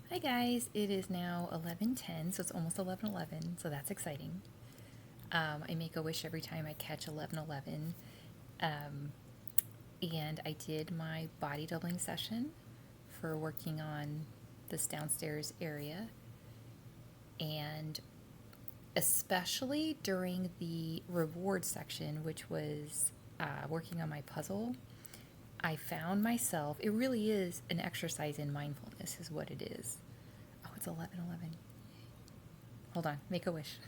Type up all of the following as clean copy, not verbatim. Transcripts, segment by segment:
Hi guys, it is now 11:10, so it's almost 11:11, so that's exciting. I make a wish every time I catch 11:11. Um, and I did my body doubling session for working on this downstairs area. And especially during the reward section, which was working on my puzzle, I found myself, it really is an exercise in mindfulness, is what it is. Oh, it's 11:11. Hold on, make a wish.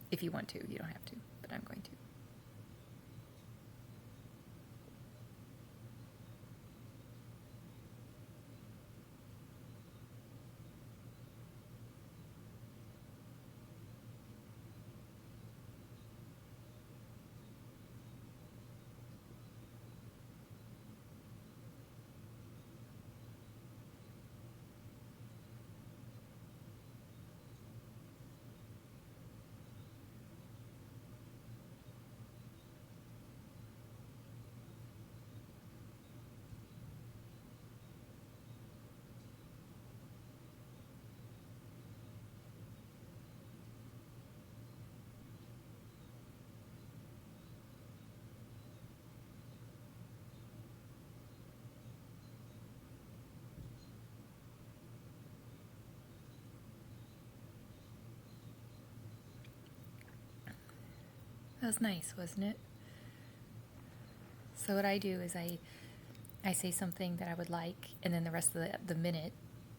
If you want to, you don't have to, but I'm going to. That was nice, wasn't it? So what I do is I say something that I would like, and then the rest of the minute,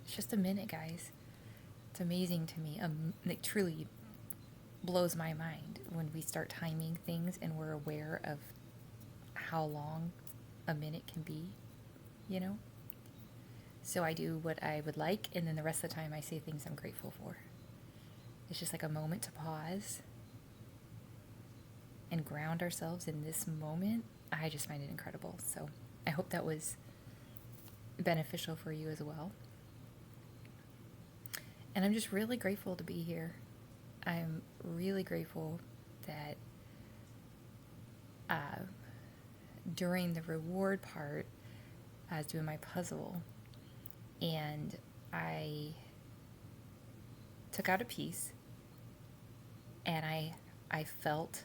it's just a minute, guys. It's amazing to me. It truly blows my mind when we start timing things and we're aware of how long a minute can be, you know? So I do what I would like, and then the rest of the time I say things I'm grateful for. It's just like a moment to pause and ground ourselves in this moment. I just find it incredible. So I hope that was beneficial for you as well. And I'm just really grateful to be here. I'm really grateful that during the reward part, I was doing my puzzle and I took out a piece and I felt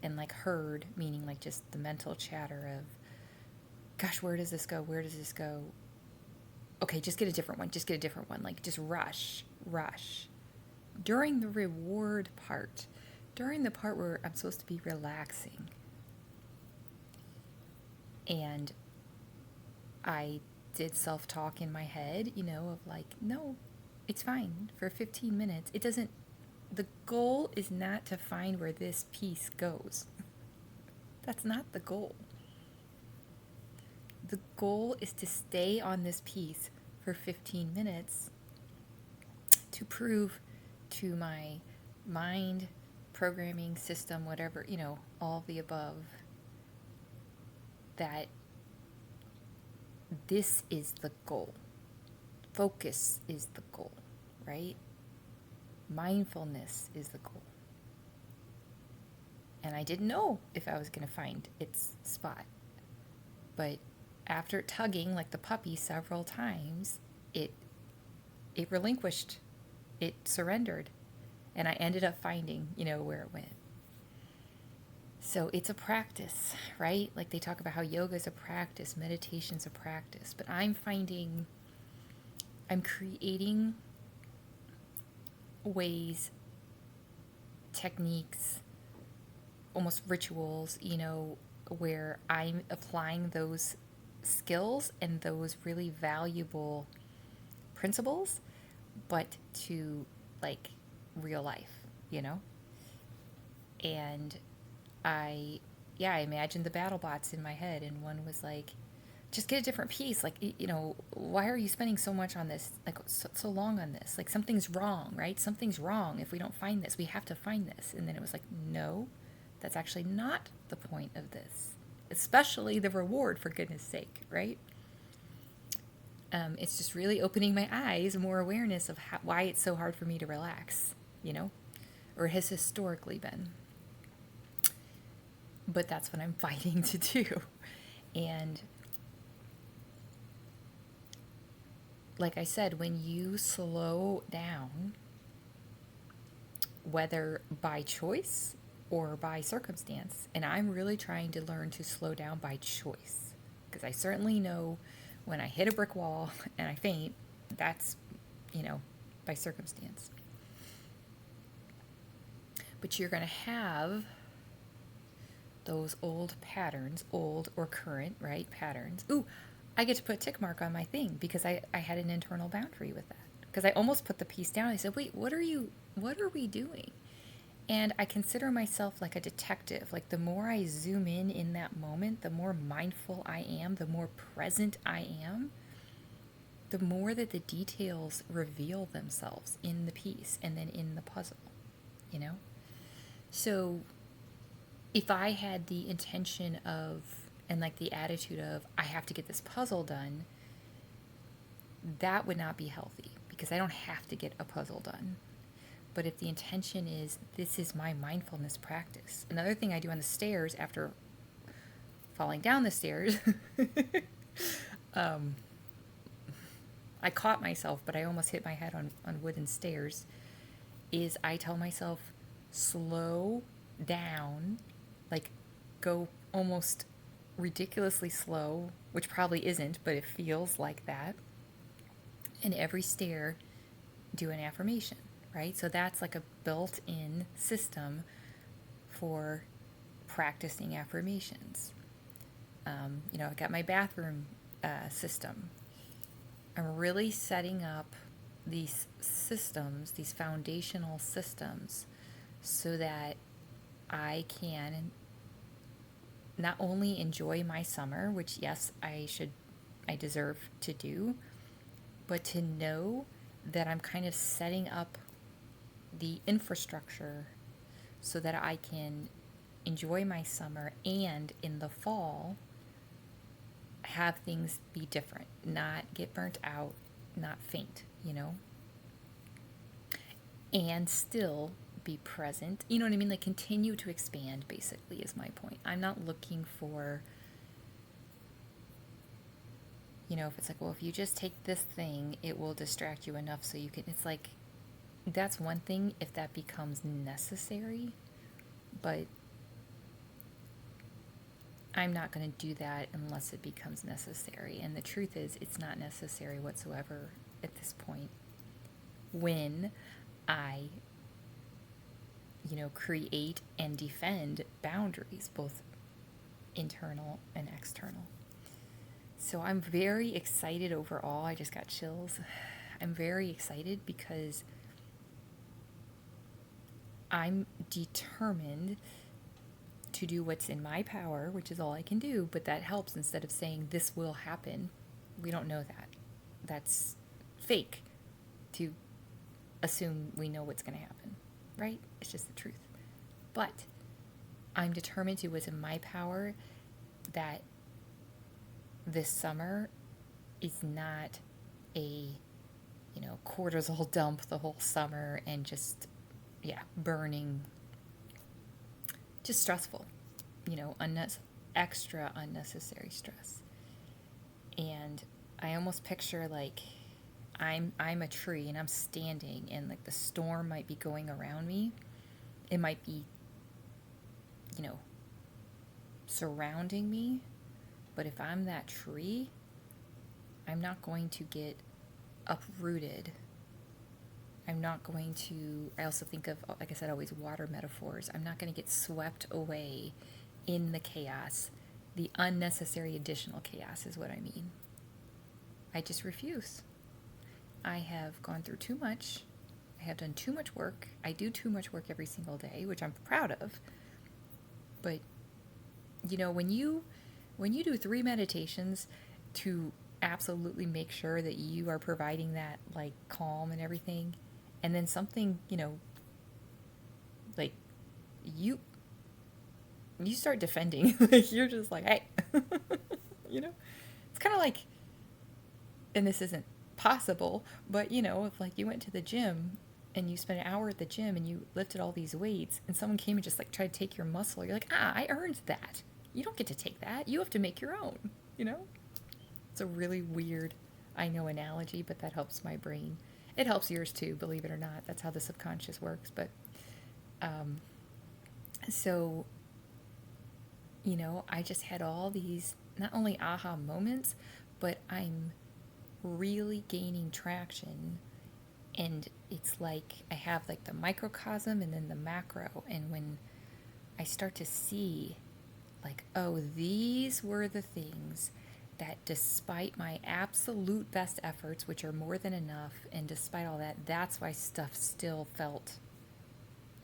and like heard, meaning like just the mental chatter of, gosh, where does this go? Where does this go? Okay, just get a different one. Just get a different one. Like just rush. During the reward part, during the part where I'm supposed to be relaxing. And I did self-talk in my head, of like, no, it's fine for 15 minutes. It doesn't, the goal is not to find where this piece goes. That's not the goal. The goal is to stay on this piece for 15 minutes to prove to my mind, programming system, whatever, all the above, that this is the goal. Focus is the goal, right? Mindfulness is the goal. And I didn't know if I was going to find its spot. But after tugging like the puppy several times, it relinquished. It surrendered. And I ended up finding, where it went. So it's a practice, right? Like they talk about how yoga is a practice, meditation's a practice. But I'm creating ways, techniques, almost rituals, where I'm applying those skills and those really valuable principles, but to like real life, And I imagined the battle bots in my head, and one was like, just get a different piece. Like, why are you spending so much on this? Like, so long on this? Like, something's wrong, right? Something's wrong. If we don't find this, we have to find this. And then it was like, no, that's actually not the point of this, especially the reward, for goodness sake, right? It's just really opening my eyes, more awareness of why it's so hard for me to relax, or has historically been. But that's what I'm fighting to do. And like I said, when you slow down, whether by choice or by circumstance, and I'm really trying to learn to slow down by choice, because I certainly know when I hit a brick wall and I faint, that's, by circumstance. But you're going to have those old patterns, old or current, right? Patterns. Ooh, I get to put a tick mark on my thing because I had an internal boundary with that. Because I almost put the piece down. I said, wait, what are we doing? And I consider myself like a detective. Like the more I zoom in that moment, the more mindful I am, the more present I am, the more that the details reveal themselves in the piece and then in the puzzle, you know? So if I had the intention of, and like the attitude of, I have to get this puzzle done, that would not be healthy because I don't have to get a puzzle done. But if the intention is, this is my mindfulness practice. Another thing I do on the stairs after falling down the stairs, I caught myself, but I almost hit my head on wooden stairs, is I tell myself, slow down, like go almost ridiculously slow, which probably isn't, but it feels like that. And every stair, do an affirmation, right? So that's like a built-in system for practicing affirmations. I got my bathroom system. I'm really setting up these systems, these foundational systems, so that I can not only enjoy my summer, which yes, I deserve to do, but to know that I'm kind of setting up the infrastructure so that I can enjoy my summer and in the fall have things be different, not get burnt out, not faint, and still be present. You know what I mean? Like continue to expand, basically, is my point. I'm not looking for, if it's like, well, if you just take this thing, it will distract you enough so you can, it's like, that's one thing if that becomes necessary, but I'm not going to do that unless it becomes necessary. And the truth is, it's not necessary whatsoever at this point when I, create and defend boundaries, both internal and external. So I'm very excited overall. I just got chills. I'm very excited because I'm determined to do what's in my power, which is all I can do, but that helps instead of saying this will happen. We don't know that. That's fake to assume we know what's going to happen, right? It's just the truth. But I'm determined to do what's in my power, that this summer is not a, cortisol dump the whole summer and just, burning, just stressful, extra unnecessary stress. And I almost picture like I'm a tree and I'm standing and like the storm might be going around me. It might be, surrounding me. But if I'm that tree, I'm not going to get uprooted. I'm not going to, I also think of, like I said, always water metaphors. I'm not going to get swept away in the chaos. The unnecessary additional chaos is what I mean. I just refuse. I have gone through too much. I have done too much work. I do too much work every single day, which I'm proud of. But, when you do 3 meditations to absolutely make sure that you are providing that like calm and everything, and then something, like you start defending, like you're just like, hey, it's kind of like, and this isn't possible, but if like you went to the gym and you spent an hour at the gym and you lifted all these weights and someone came and just like tried to take your muscle, you're like, I earned that. You don't get to take that. You have to make your own, It's a really weird I know analogy, but that helps my brain. It helps yours too, believe it or not. That's how the subconscious works. But um, so, I just had all these not only aha moments, but I'm really gaining traction. And it's like I have like the microcosm and then the macro. And when I start to see, like, oh, these were the things that despite my absolute best efforts, which are more than enough, and despite all that, that's why stuff still felt,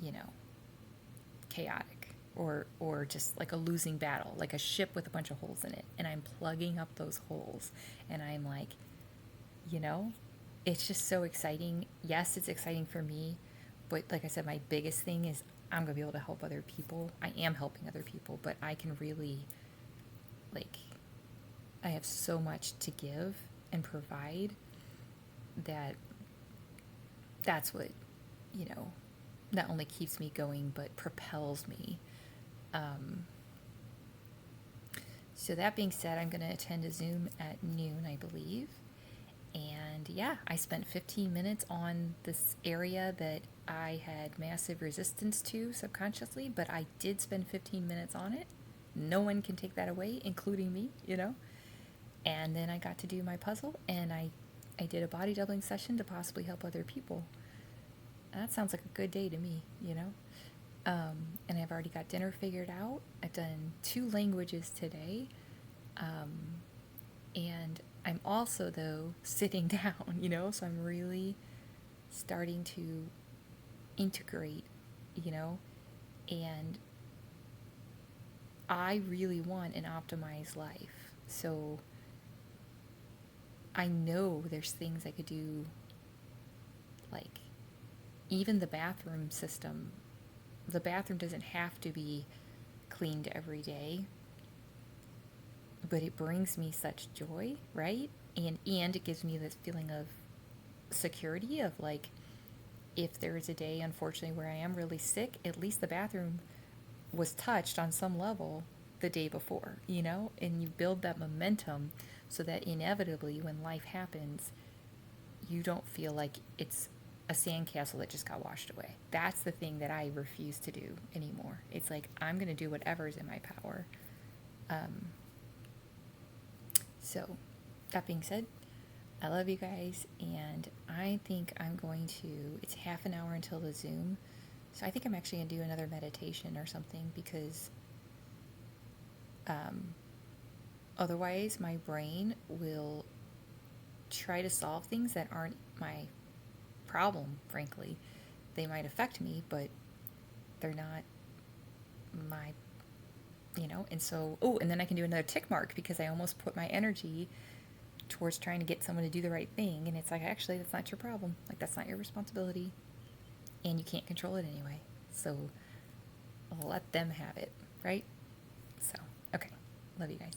you know, chaotic or just like a losing battle, like a ship with a bunch of holes in it. And I'm plugging up those holes. And I'm like, you know, it's just so exciting. Yes, it's exciting for me. But like I said, my biggest thing is I'm going to be able to help other people. I am helping other people, but I can really, like, I have so much to give and provide that that's what, not only keeps me going, but propels me. Um, so that being said, I'm going to attend a Zoom at noon, I believe. And yeah, I spent 15 minutes on this area that I had massive resistance to subconsciously, but I did spend 15 minutes on it. No one can take that away, including me. And then I got to do my puzzle, and I did a body doubling session to possibly help other people. That sounds like a good day to me. And I've already got dinner figured out. I've done 2 languages today. And I'm also, though, sitting down, so I'm really starting to integrate, and I really want an optimized life. So I know there's things I could do, like even the bathroom system. The bathroom doesn't have to be cleaned every day, but it brings me such joy, right? And it gives me this feeling of security of like, if there is a day, unfortunately, where I am really sick, at least the bathroom was touched on some level the day before, and you build that momentum so that inevitably when life happens, you don't feel like it's a sandcastle that just got washed away. That's the thing that I refuse to do anymore. It's like, I'm going to do whatever's in my power. So that being said, I love you guys, and I think I'm going to, it's half an hour until the Zoom, so I think I'm actually going to do another meditation or something, because otherwise my brain will try to solve things that aren't my problem, frankly. They might affect me, but they're not my, and so, and then I can do another tick mark, because I almost put my energy towards trying to get someone to do the right thing, and it's like, actually, that's not your problem. Like, that's not your responsibility, and you can't control it anyway. So I'll let them have it, right? So, okay. Love you guys.